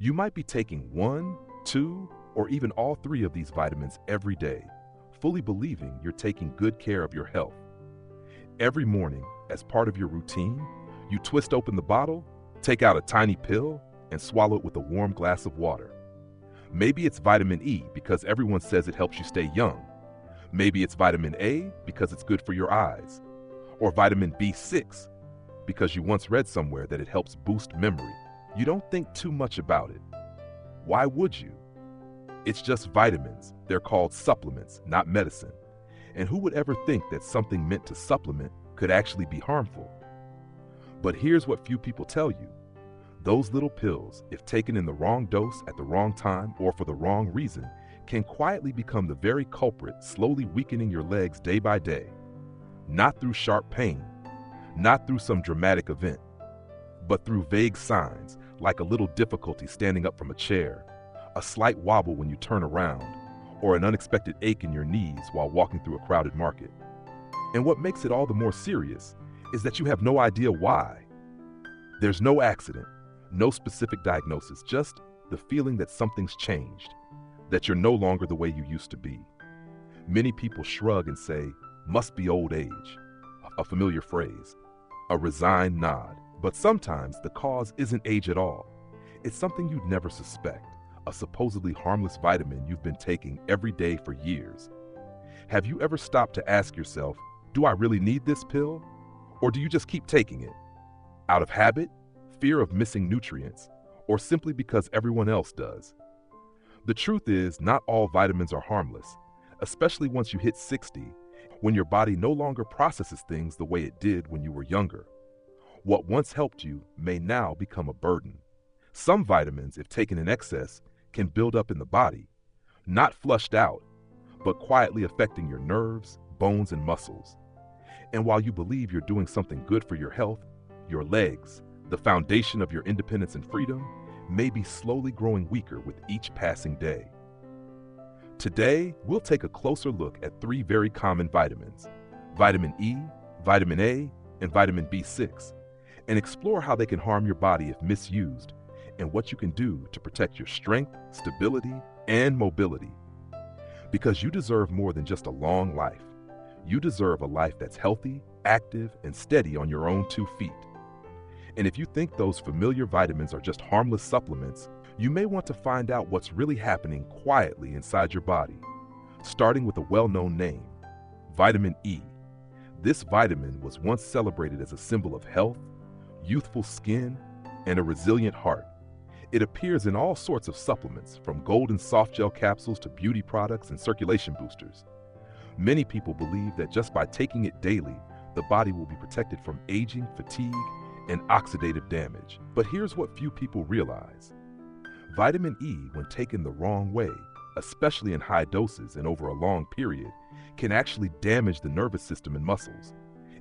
You might be taking one, two, or even all three of these vitamins every day, fully believing you're taking good care of your health. Every morning, as part of your routine, you twist open the bottle, take out a tiny pill, and swallow it with a warm glass of water. Maybe it's vitamin E because everyone says it helps you stay young. Maybe it's vitamin A because it's good for your eyes. Or vitamin B6 because you once read somewhere that it helps boost memory. You don't think too much about it. Why would you? It's just vitamins. They're called supplements, not medicine. And who would ever think that something meant to supplement could actually be harmful? But here's what few people tell you. Those little pills, if taken in the wrong dose at the wrong time or for the wrong reason, can quietly become the very culprit, slowly weakening your legs day by day. Not through sharp pain, not through some dramatic event, but through vague signs like a little difficulty standing up from a chair, a slight wobble when you turn around, or an unexpected ache in your knees while walking through a crowded market. And what makes it all the more serious is that you have no idea why. There's no accident, no specific diagnosis, just the feeling that something's changed, that you're no longer the way you used to be. Many people shrug and say, "Must be old age," a familiar phrase, a resigned nod. But sometimes the cause isn't age at all. It's something you'd never suspect, a supposedly harmless vitamin you've been taking every day for years. Have you ever stopped to ask yourself, do I really need this pill? Or do you just keep taking it? Out of habit, fear of missing nutrients, or simply because everyone else does? The truth is, not all vitamins are harmless, especially once you hit 60, when your body no longer processes things the way it did when you were younger. What once helped you may now become a burden. Some vitamins, if taken in excess, can build up in the body, not flushed out, but quietly affecting your nerves, bones, and muscles. And while you believe you're doing something good for your health, your legs, the foundation of your independence and freedom, may be slowly growing weaker with each passing day. Today, we'll take a closer look at three very common vitamins: vitamin E, vitamin A, and vitamin B6, and explore how they can harm your body if misused, and what you can do to protect your strength, stability, and mobility. Because you deserve more than just a long life. You deserve a life that's healthy, active, and steady on your own 2 feet. And if you think those familiar vitamins are just harmless supplements, you may want to find out what's really happening quietly inside your body, starting with a well-known name, vitamin E. This vitamin was once celebrated as a symbol of health, youthful skin, and a resilient heart. It appears in all sorts of supplements, from golden soft gel capsules to beauty products and circulation boosters. Many people believe that just by taking it daily, the body will be protected from aging, fatigue, and oxidative damage. But here's what few people realize. Vitamin E, when taken the wrong way, especially in high doses and over a long period, can actually damage the nervous system and muscles.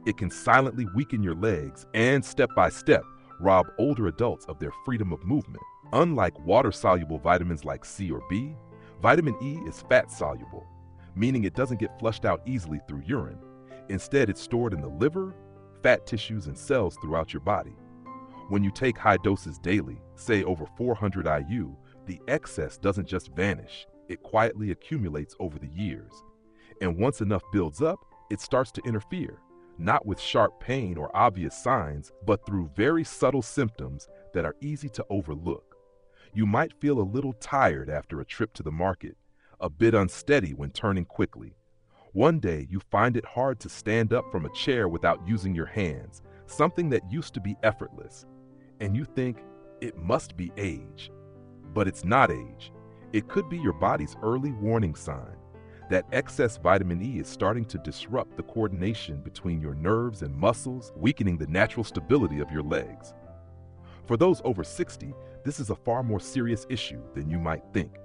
It can silently weaken your legs and, step by step, rob older adults of their freedom of movement. Unlike water-soluble vitamins like C or B, vitamin E is fat-soluble, meaning it doesn't get flushed out easily through urine. Instead, it's stored in the liver, fat tissues, and cells throughout your body. When you take high doses daily, say over 400 IU, the excess doesn't just vanish, it quietly accumulates over the years. And once enough builds up, it starts to interfere, not with sharp pain or obvious signs, but through very subtle symptoms that are easy to overlook. You might feel a little tired after a trip to the market, a bit unsteady when turning quickly. One day you find it hard to stand up from a chair without using your hands, something that used to be effortless. And you think, it must be age. But it's not age. It could be your body's early warning sign that excess vitamin E is starting to disrupt the coordination between your nerves and muscles, weakening the natural stability of your legs. For those over 60, this is a far more serious issue than you might think.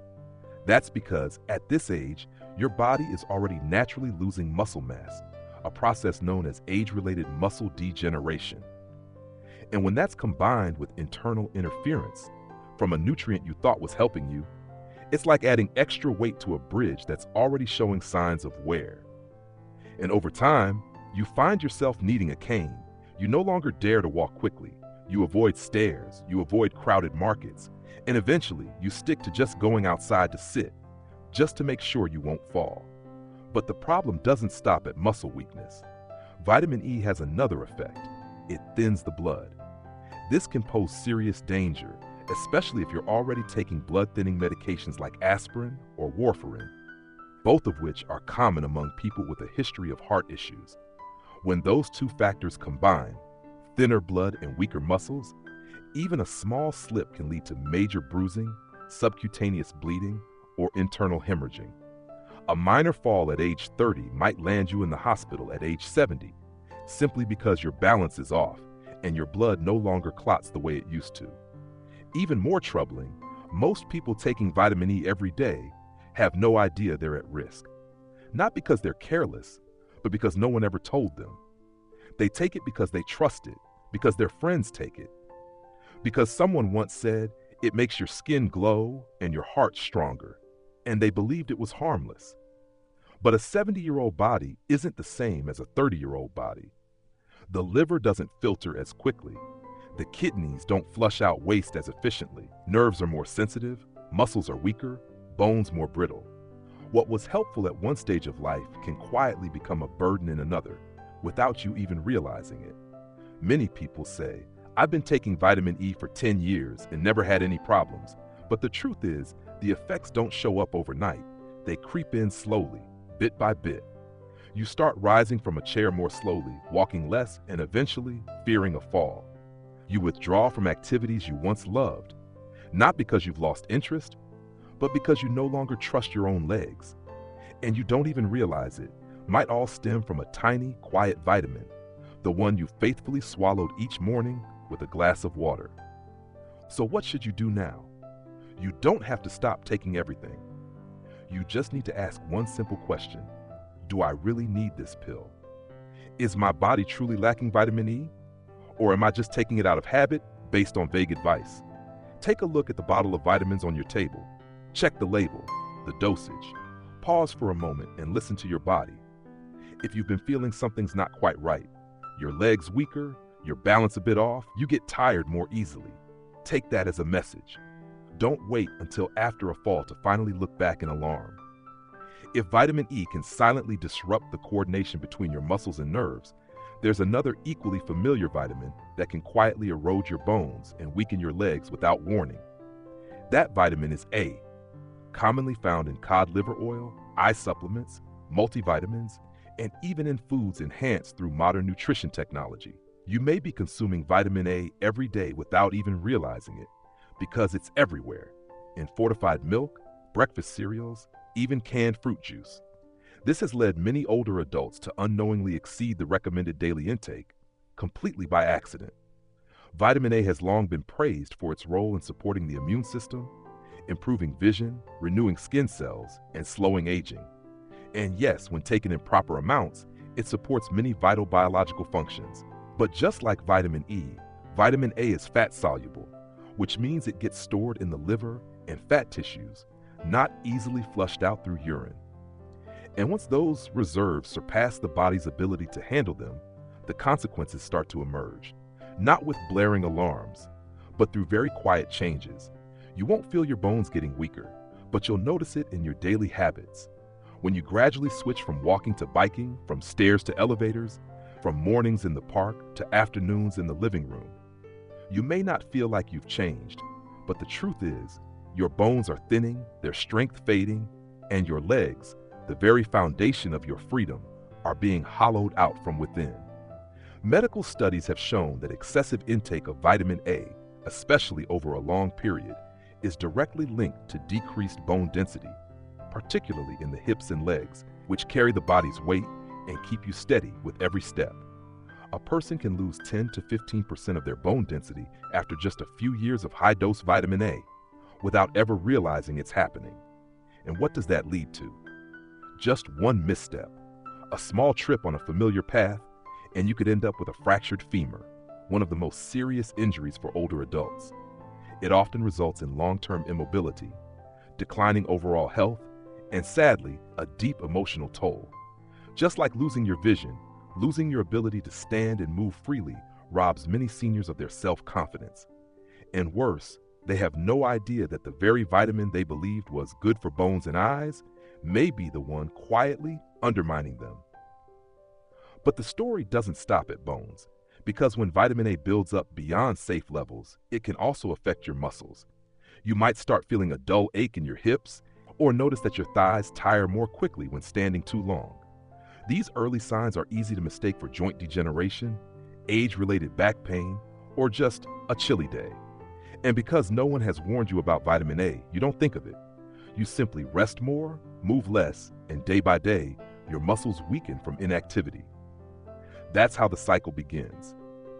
That's because at this age, your body is already naturally losing muscle mass, a process known as age-related muscle degeneration. And when that's combined with internal interference from a nutrient you thought was helping you, it's like adding extra weight to a bridge that's already showing signs of wear. And over time, you find yourself needing a cane. You no longer dare to walk quickly. You avoid stairs, you avoid crowded markets, and eventually you stick to just going outside to sit, just to make sure you won't fall. But the problem doesn't stop at muscle weakness. Vitamin E has another effect. It thins the blood. This can pose serious danger, especially if you're already taking blood-thinning medications like aspirin or warfarin, both of which are common among people with a history of heart issues. When those two factors combine, thinner blood and weaker muscles, even a small slip can lead to major bruising, subcutaneous bleeding, or internal hemorrhaging. A minor fall at age 30 might land you in the hospital at age 70, simply because your balance is off and your blood no longer clots the way it used to. Even more troubling, most people taking vitamin E every day have no idea they're at risk. Not because they're careless, but because no one ever told them. They take it because they trust it, because their friends take it, because someone once said it makes your skin glow and your heart stronger, and they believed it was harmless. But a 70-year-old body isn't the same as a 30-year-old body. The liver doesn't filter as quickly. The kidneys don't flush out waste as efficiently. Nerves are more sensitive, muscles are weaker, bones more brittle. What was helpful at one stage of life can quietly become a burden in another, without you even realizing it. Many people say, "I've been taking vitamin E for 10 years and never had any problems." But the truth is, the effects don't show up overnight. They creep in slowly, bit by bit. You start rising from a chair more slowly, walking less, and eventually fearing a fall. You withdraw from activities you once loved, not because you've lost interest, but because you no longer trust your own legs. And you don't even realize it might all stem from a tiny, quiet vitamin, the one you faithfully swallowed each morning with a glass of water. So what should you do now? You don't have to stop taking everything. You just need to ask one simple question. Do I really need this pill? Is my body truly lacking vitamin E? Or am I just taking it out of habit based on vague advice? Take a look at the bottle of vitamins on your table. Check the label, the dosage. Pause for a moment and listen to your body. If you've been feeling something's not quite right, your legs weaker, your balance a bit off, you get tired more easily, take that as a message. Don't wait until after a fall to finally look back in alarm. If vitamin E can silently disrupt the coordination between your muscles and nerves, there's another equally familiar vitamin that can quietly erode your bones and weaken your legs without warning. That vitamin is A, commonly found in cod liver oil, eye supplements, multivitamins, and even in foods enhanced through modern nutrition technology. You may be consuming vitamin A every day without even realizing it, because it's everywhere, in fortified milk, breakfast cereals, even canned fruit juice. This has led many older adults to unknowingly exceed the recommended daily intake, completely by accident. Vitamin A has long been praised for its role in supporting the immune system, improving vision, renewing skin cells, and slowing aging. And yes, when taken in proper amounts, it supports many vital biological functions. But just like vitamin E, vitamin A is fat-soluble, which means it gets stored in the liver and fat tissues, not easily flushed out through urine. And once those reserves surpass the body's ability to handle them, the consequences start to emerge. Not with blaring alarms, but through very quiet changes. You won't feel your bones getting weaker, but you'll notice it in your daily habits. When you gradually switch from walking to biking, from stairs to elevators, from mornings in the park to afternoons in the living room. You may not feel like you've changed, but the truth is, your bones are thinning, their strength fading, and your legs, the very foundation of your freedom, are being hollowed out from within. Medical studies have shown that excessive intake of vitamin A, especially over a long period, is directly linked to decreased bone density, particularly in the hips and legs, which carry the body's weight and keep you steady with every step. A person can lose 10 to 15% of their bone density after just a few years of high-dose vitamin A, without ever realizing it's happening. And what does that lead to? Just one misstep, a small trip on a familiar path, and you could end up with a fractured femur, one of the most serious injuries for older adults. It often results in long-term immobility, declining overall health, and sadly, a deep emotional toll. Just like losing your vision, losing your ability to stand and move freely robs many seniors of their self-confidence. And worse, they have no idea that the very vitamin they believed was good for bones and eyes may be the one quietly undermining them. But the story doesn't stop at bones, because when vitamin A builds up beyond safe levels, it can also affect your muscles. You might start feeling a dull ache in your hips, or notice that your thighs tire more quickly when standing too long. These early signs are easy to mistake for joint degeneration, age-related back pain, or just a chilly day. And because no one has warned you about vitamin A, you don't think of it. You simply rest more, move less, and day by day, your muscles weaken from inactivity. That's how the cycle begins: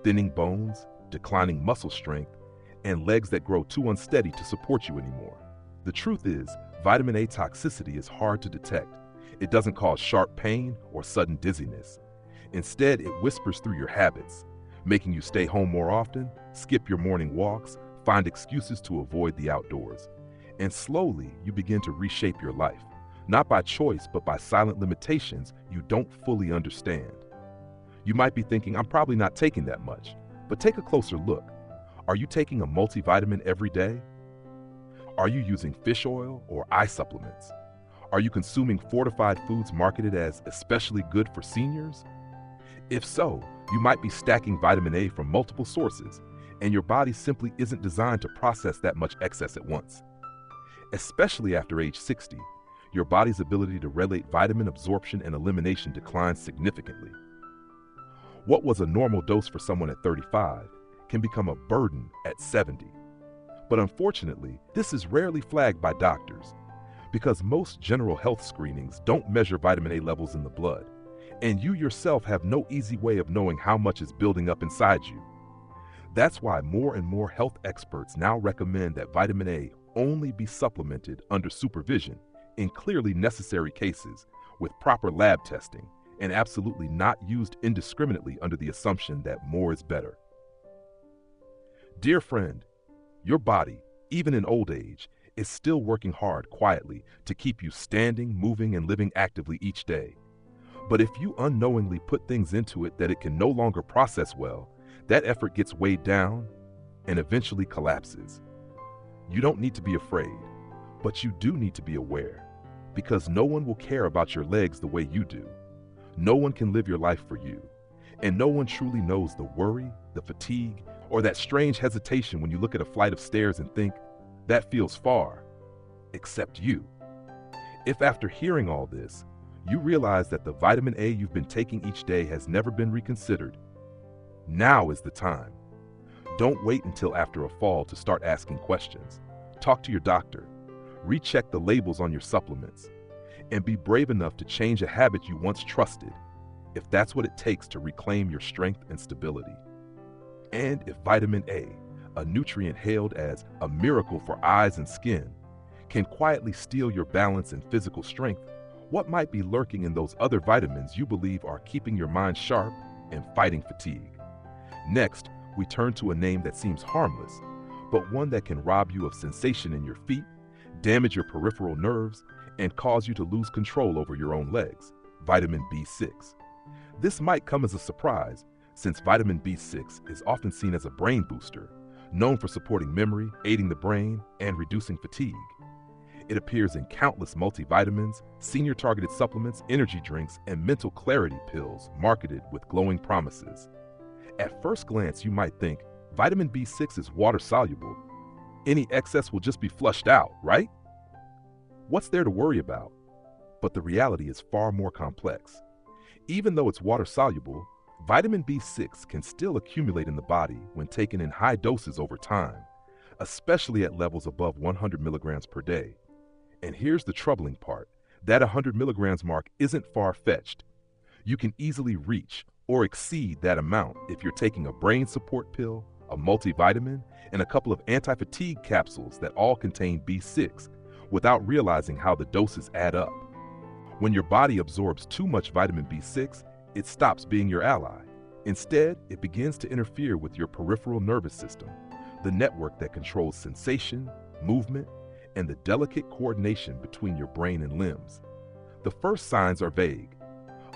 thinning bones, declining muscle strength, and legs that grow too unsteady to support you anymore. The truth is, vitamin A toxicity is hard to detect. It doesn't cause sharp pain or sudden dizziness. Instead, it whispers through your habits, making you stay home more often, skip your morning walks, find excuses to avoid the outdoors. And slowly, you begin to reshape your life, not by choice, but by silent limitations you don't fully understand. You might be thinking, I'm probably not taking that much, but take a closer look. Are you taking a multivitamin every day? Are you using fish oil or eye supplements? Are you consuming fortified foods marketed as especially good for seniors? If so, you might be stacking vitamin A from multiple sources, and your body simply isn't designed to process that much excess at once. Especially after age 60, your body's ability to regulate vitamin absorption and elimination declines significantly. What was a normal dose for someone at 35 can become a burden at 70. But unfortunately, this is rarely flagged by doctors, because most general health screenings don't measure vitamin A levels in the blood, and you yourself have no easy way of knowing how much is building up inside you. That's why more and more health experts now recommend that vitamin A only be supplemented under supervision in clearly necessary cases with proper lab testing, and absolutely not used indiscriminately under the assumption that more is better. Dear friend, your body, even in old age, is still working hard quietly to keep you standing, moving, and living actively each day. But if you unknowingly put things into it that it can no longer process well, that effort gets weighed down and eventually collapses. You don't need to be afraid, but you do need to be aware, because no one will care about your legs the way you do. No one can live your life for you, and no one truly knows the worry, the fatigue, or that strange hesitation when you look at a flight of stairs and think, that feels far, except you. If after hearing all this, you realize that the vitamin A you've been taking each day has never been reconsidered, now is the time. Don't wait until after a fall to start asking questions. Talk to your doctor, recheck the labels on your supplements, and be brave enough to change a habit you once trusted, if that's what it takes to reclaim your strength and stability. And if vitamin A nutrient hailed as a miracle for eyes and skin, can quietly steal your balance and physical strength, what might be lurking in those other vitamins you believe are keeping your mind sharp and fighting fatigue? Next, we turn to a name that seems harmless, but one that can rob you of sensation in your feet, damage your peripheral nerves, and cause you to lose control over your own legs: vitamin B6. This might come as a surprise, since vitamin B6 is often seen as a brain booster, known for supporting memory, aiding the brain, and reducing fatigue. It appears in countless multivitamins, senior-targeted supplements, energy drinks, and mental clarity pills marketed with glowing promises. At first glance, you might think, vitamin B6 is water-soluble. Any excess will just be flushed out, right? What's there to worry about? But the reality is far more complex. Even though it's water-soluble, vitamin B6 can still accumulate in the body when taken in high doses over time, especially at levels above 100 milligrams per day. And here's the troubling part: that 100 milligrams mark isn't far-fetched. You can easily reach or exceed that amount if you're taking a brain support pill, a multivitamin, and a couple of anti-fatigue capsules that all contain B6, without realizing how the doses add up. When your body absorbs too much vitamin B6, it stops being your ally. Instead, it begins to interfere with your peripheral nervous system, the network that controls sensation, movement, and the delicate coordination between your brain and limbs. The first signs are vague: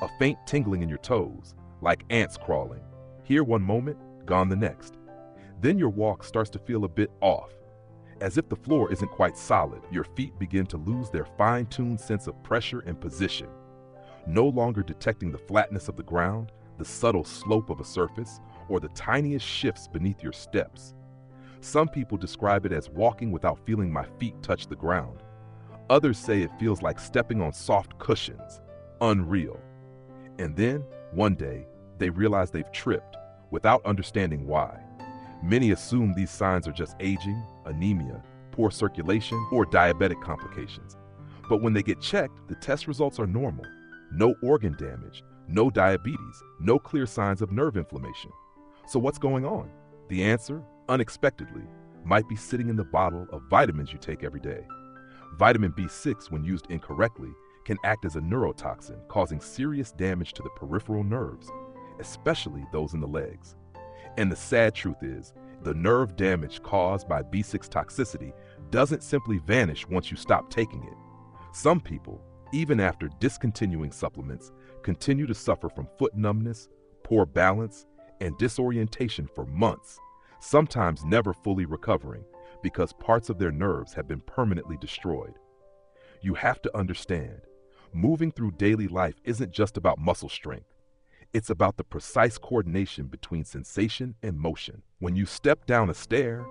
a faint tingling in your toes, like ants crawling, here one moment, gone the next. Then your walk starts to feel a bit off. As if the floor isn't quite solid, your feet begin to lose their fine-tuned sense of pressure and position, no longer detecting the flatness of the ground, the subtle slope of a surface, or the tiniest shifts beneath your steps. Some people describe it as walking without feeling my feet touch the ground. Others say it feels like stepping on soft cushions. Unreal. And then, one day, they realize they've tripped without understanding why. Many assume these signs are just aging, anemia, poor circulation, or diabetic complications. But when they get checked, the test results are normal. No organ damage, no diabetes, no clear signs of nerve inflammation. So what's going on? The answer, unexpectedly, might be sitting in the bottle of vitamins you take every day. Vitamin B6, when used incorrectly, can act as a neurotoxin, causing serious damage to the peripheral nerves, especially those in the legs. And the sad truth is, the nerve damage caused by B6 toxicity doesn't simply vanish once you stop taking it. Some people, even after discontinuing supplements, continue to suffer from foot numbness, poor balance, and disorientation for months, sometimes never fully recovering because parts of their nerves have been permanently destroyed. You have to understand, moving through daily life isn't just about muscle strength. It's about the precise coordination between sensation and motion. When you step down a stair,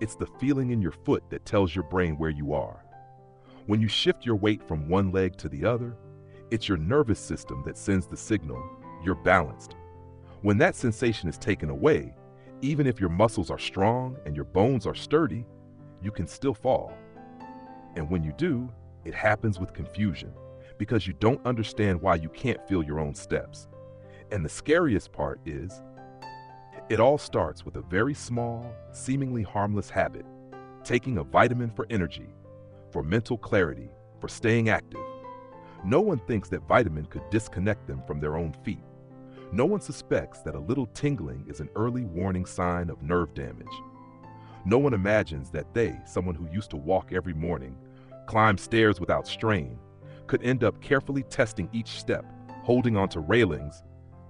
it's the feeling in your foot that tells your brain where you are. When you shift your weight from one leg to the other, it's your nervous system that sends the signal, you're balanced. When that sensation is taken away, even if your muscles are strong and your bones are sturdy, you can still fall. And when you do, it happens with confusion, because you don't understand why you can't feel your own steps. And the scariest part is, it all starts with a very small, seemingly harmless habit, taking a vitamin for energy, for mental clarity, for staying active. No one thinks that vitamin could disconnect them from their own feet. No one suspects that a little tingling is an early warning sign of nerve damage. No one imagines that they, someone who used to walk every morning, climb stairs without strain, could end up carefully testing each step, holding onto railings,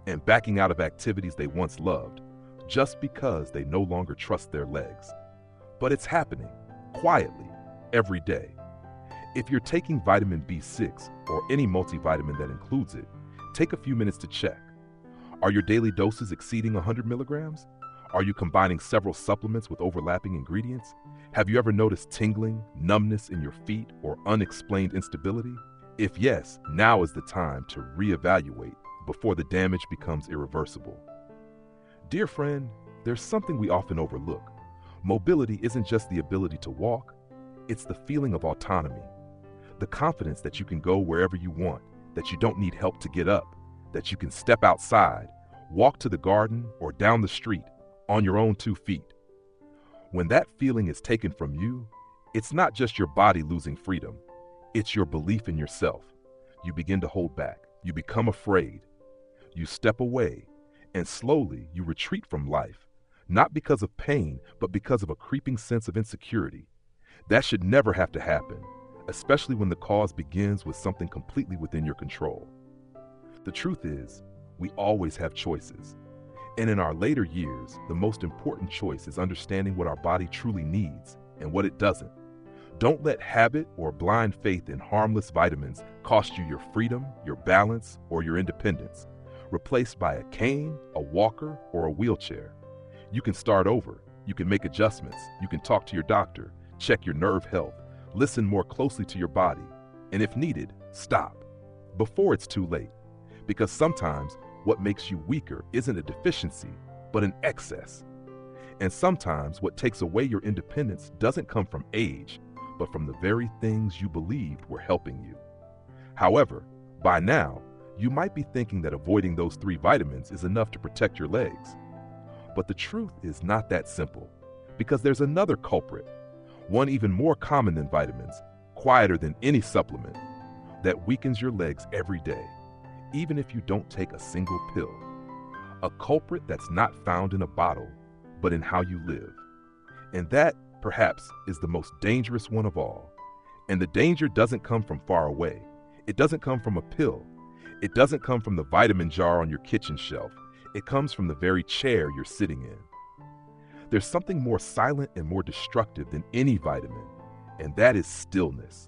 and backing out of activities they once loved, just because they no longer trust their legs. But it's happening, quietly, every day. If you're taking vitamin B6 or any multivitamin that includes it, take a few minutes to check. Are your daily doses exceeding 100 milligrams? Are you combining several supplements with overlapping ingredients? Have you ever noticed tingling, numbness in your feet, or unexplained instability? If yes, now is the time to reevaluate before the damage becomes irreversible. Dear friend, there's something we often overlook. Mobility isn't just the ability to walk, it's the feeling of autonomy. The confidence that you can go wherever you want, that you don't need help to get up, that you can step outside, walk to the garden, or down the street on your own 2 feet. When that feeling is taken from you, it's not just your body losing freedom, it's your belief in yourself. You begin to hold back, you become afraid, you step away, and slowly you retreat from life, not because of pain, but because of a creeping sense of insecurity. That should never have to happen, especially when the cause begins with something completely within your control. The truth is, we always have choices. And in our later years, the most important choice is understanding what our body truly needs and what it doesn't. Don't let habit or blind faith in harmless vitamins cost you your freedom, your balance, or your independence, replaced by a cane, a walker, or a wheelchair. You can start over, you can make adjustments, you can talk to your doctor, check your nerve health, listen more closely to your body, and if needed, stop before it's too late. Because sometimes what makes you weaker isn't a deficiency, but an excess. And sometimes what takes away your independence doesn't come from age, but from the very things you believed were helping you. However, by now, you might be thinking that avoiding those 3 vitamins is enough to protect your legs. But the truth is not that simple, because there's another culprit, one even more common than vitamins, quieter than any supplement, that weakens your legs every day, even if you don't take a single pill. A culprit that's not found in a bottle, but in how you live. And that, perhaps, is the most dangerous one of all. And the danger doesn't come from far away. It doesn't come from a pill. It doesn't come from the vitamin jar on your kitchen shelf. It comes from the very chair you're sitting in. There's something more silent and more destructive than any vitamin, and that is stillness.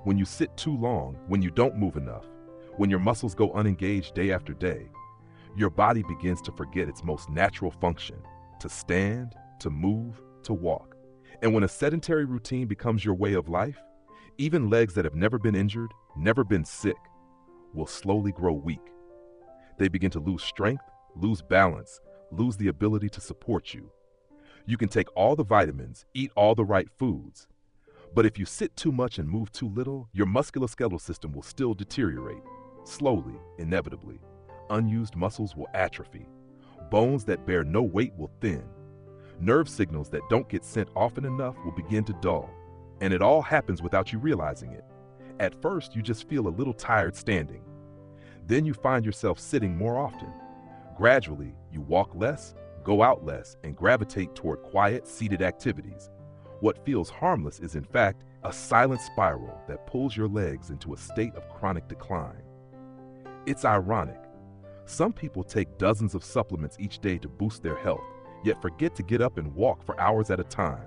When you sit too long, when you don't move enough, when your muscles go unengaged day after day, your body begins to forget its most natural function, to stand, to move, to walk. And when a sedentary routine becomes your way of life, even legs that have never been injured, never been sick, will slowly grow weak. They begin to lose strength, lose balance, lose the ability to support you. You can take all the vitamins, eat all the right foods, but if you sit too much and move too little, your musculoskeletal system will still deteriorate, slowly, inevitably. Unused muscles will atrophy. Bones that bear no weight will thin. Nerve signals that don't get sent often enough will begin to dull. And it all happens without you realizing it. At first, you just feel a little tired standing. Then you find yourself sitting more often. Gradually, you walk less, go out less, and gravitate toward quiet, seated activities. What feels harmless is in fact a silent spiral that pulls your legs into a state of chronic decline. It's ironic. Some people take dozens of supplements each day to boost their health, yet forget to get up and walk for hours at a time.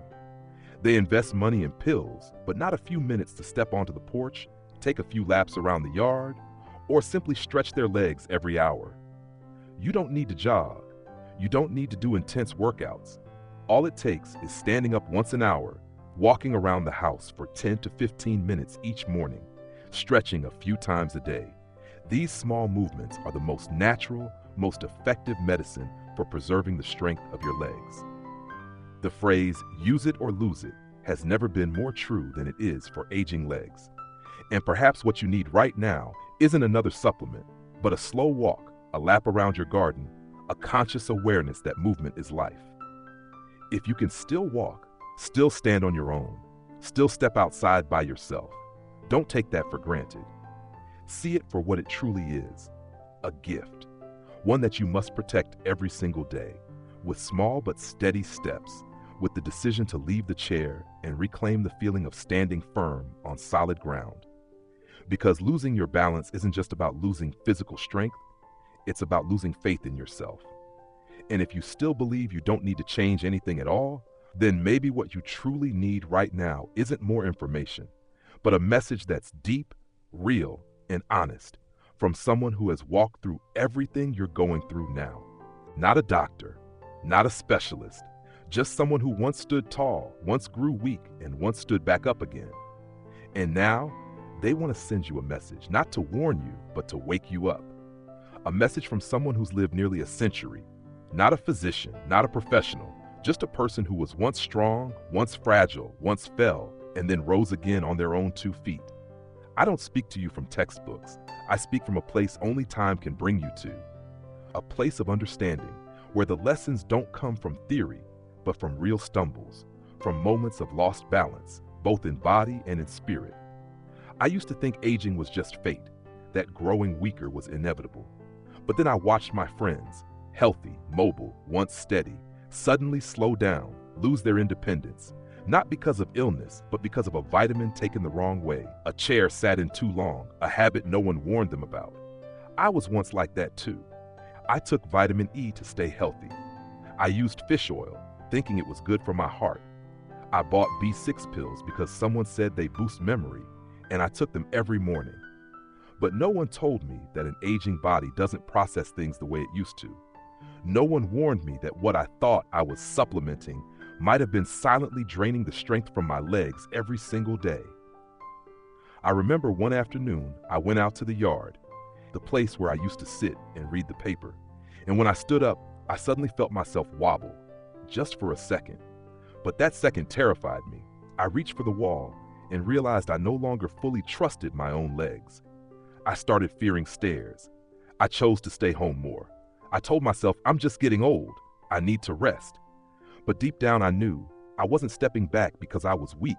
They invest money in pills, but not a few minutes to step onto the porch, take a few laps around the yard, or simply stretch their legs every hour. You don't need to jog. You don't need to do intense workouts. All it takes is standing up once an hour, walking around the house for 10 to 15 minutes each morning, stretching a few times a day. These small movements are the most natural, most effective medicine for preserving the strength of your legs. The phrase, "use it or lose it," has never been more true than it is for aging legs. And perhaps what you need right now isn't another supplement, but a slow walk, a lap around your garden, a conscious awareness that movement is life. If you can still walk, still stand on your own, still step outside by yourself, don't take that for granted. See it for what it truly is, a gift, one that you must protect every single day, with small but steady steps, with the decision to leave the chair and reclaim the feeling of standing firm on solid ground. Because losing your balance isn't just about losing physical strength, it's about losing faith in yourself. And if you still believe you don't need to change anything at all, then maybe what you truly need right now isn't more information, but a message that's deep, real, and honest from someone who has walked through everything you're going through now. Not a doctor, not a specialist, just someone who once stood tall, once grew weak, and once stood back up again. And now, they want to send you a message, not to warn you, but to wake you up. A message from someone who's lived nearly a century, not a physician, not a professional, just a person who was once strong, once fragile, once fell, and then rose again on their own 2 feet. I don't speak to you from textbooks. I speak from a place only time can bring you to. A place of understanding, where the lessons don't come from theory, but from real stumbles, from moments of lost balance, both in body and in spirit. I used to think aging was just fate, that growing weaker was inevitable. But then I watched my friends, healthy, mobile, once steady, suddenly slow down, lose their independence, not because of illness, but because of a vitamin taken the wrong way, a chair sat in too long, a habit no one warned them about. I was once like that too. I took vitamin E to stay healthy. I used fish oil, thinking it was good for my heart. I bought B6 pills because someone said they boost memory, and I took them every morning. But no one told me that an aging body doesn't process things the way it used to. No one warned me that what I thought I was supplementing might have been silently draining the strength from my legs every single day. I remember one afternoon, I went out to the yard, the place where I used to sit and read the paper. And when I stood up, I suddenly felt myself wobble, just for a second. But that second terrified me. I reached for the wall and realized I no longer fully trusted my own legs. I started fearing stairs. I chose to stay home more. I told myself, I'm just getting old. I need to rest. But deep down I knew I wasn't stepping back because I was weak.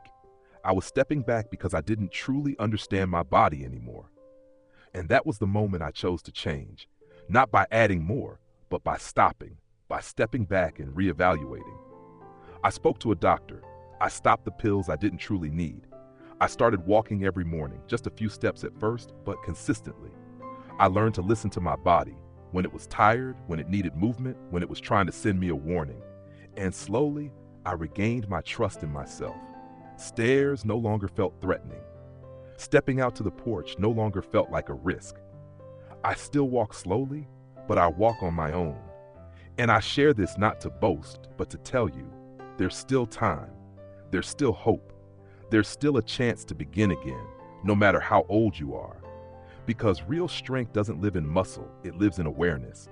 I was stepping back because I didn't truly understand my body anymore. And that was the moment I chose to change, not by adding more, but by stopping, by stepping back and reevaluating. I spoke to a doctor. I stopped the pills I didn't truly need. I started walking every morning, just a few steps at first, but consistently. I learned to listen to my body, when it was tired, when it needed movement, when it was trying to send me a warning. And slowly, I regained my trust in myself. Stairs no longer felt threatening. Stepping out to the porch no longer felt like a risk. I still walk slowly, but I walk on my own. And I share this not to boast, but to tell you, there's still time. There's still hope. There's still a chance to begin again, no matter how old you are. Because real strength doesn't live in muscle, it lives in awareness.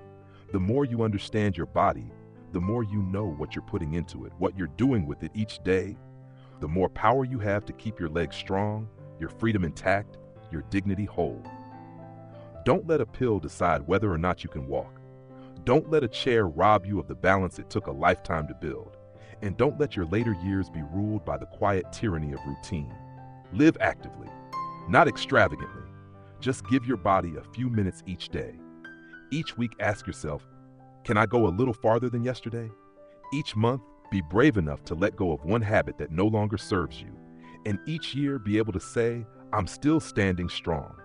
The more you understand your body, the more you know what you're putting into it, what you're doing with it each day, the more power you have to keep your legs strong, your freedom intact, your dignity whole. Don't let a pill decide whether or not you can walk. Don't let a chair rob you of the balance it took a lifetime to build. And don't let your later years be ruled by the quiet tyranny of routine. Live actively, not extravagantly. Just give your body a few minutes each day. Each week, ask yourself, can I go a little farther than yesterday? Each month, be brave enough to let go of one habit that no longer serves you. And each year, be able to say, I'm still standing strong.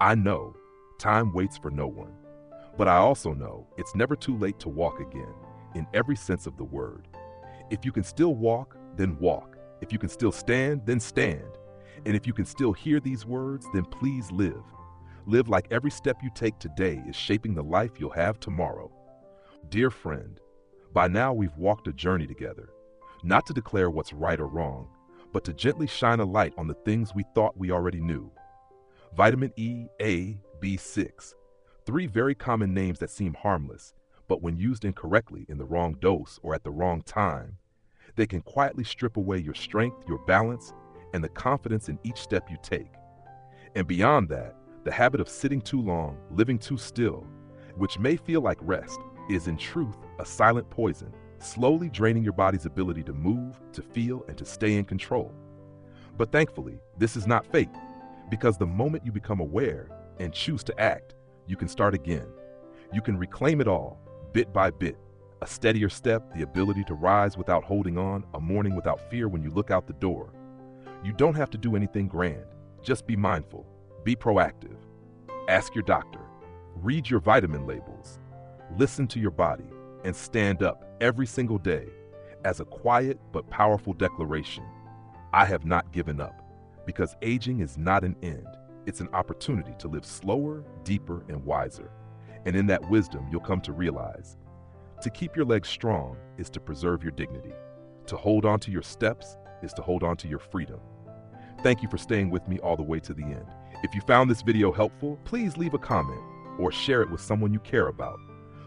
I know time waits for no one, but I also know it's never too late to walk again, in every sense of the word. If you can still walk, then walk. If you can still stand, then stand. And if you can still hear these words, then please live. Live like every step you take today is shaping the life you'll have tomorrow. Dear friend, by now we've walked a journey together, not to declare what's right or wrong, but to gently shine a light on the things we thought we already knew. Vitamin E, A, B6, 3 very common names that seem harmless, but when used incorrectly in the wrong dose or at the wrong time, they can quietly strip away your strength, your balance, and the confidence in each step you take. And beyond that, the habit of sitting too long, living too still, which may feel like rest, is in truth a silent poison, slowly draining your body's ability to move, to feel, and to stay in control. But thankfully, this is not fate, because the moment you become aware and choose to act, you can start again. You can reclaim it all, bit by bit, a steadier step, the ability to rise without holding on, a morning without fear when you look out the door. You don't have to do anything grand. Just be mindful, be proactive. Ask your doctor, read your vitamin labels, listen to your body, and stand up every single day as a quiet but powerful declaration. I have not given up, because aging is not an end. It's an opportunity to live slower, deeper, and wiser. And in that wisdom, you'll come to realize to keep your legs strong is to preserve your dignity. To hold on to your steps is to hold on to your freedom. Thank you for staying with me all the way to the end. If you found this video helpful, please leave a comment or share it with someone you care about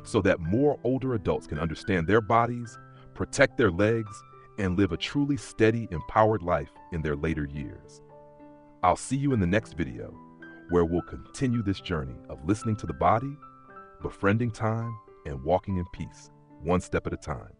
so that more older adults can understand their bodies, protect their legs, and live a truly steady, empowered life in their later years. I'll see you in the next video, where we'll continue this journey of listening to the body, befriending time, and walking in peace, one step at a time.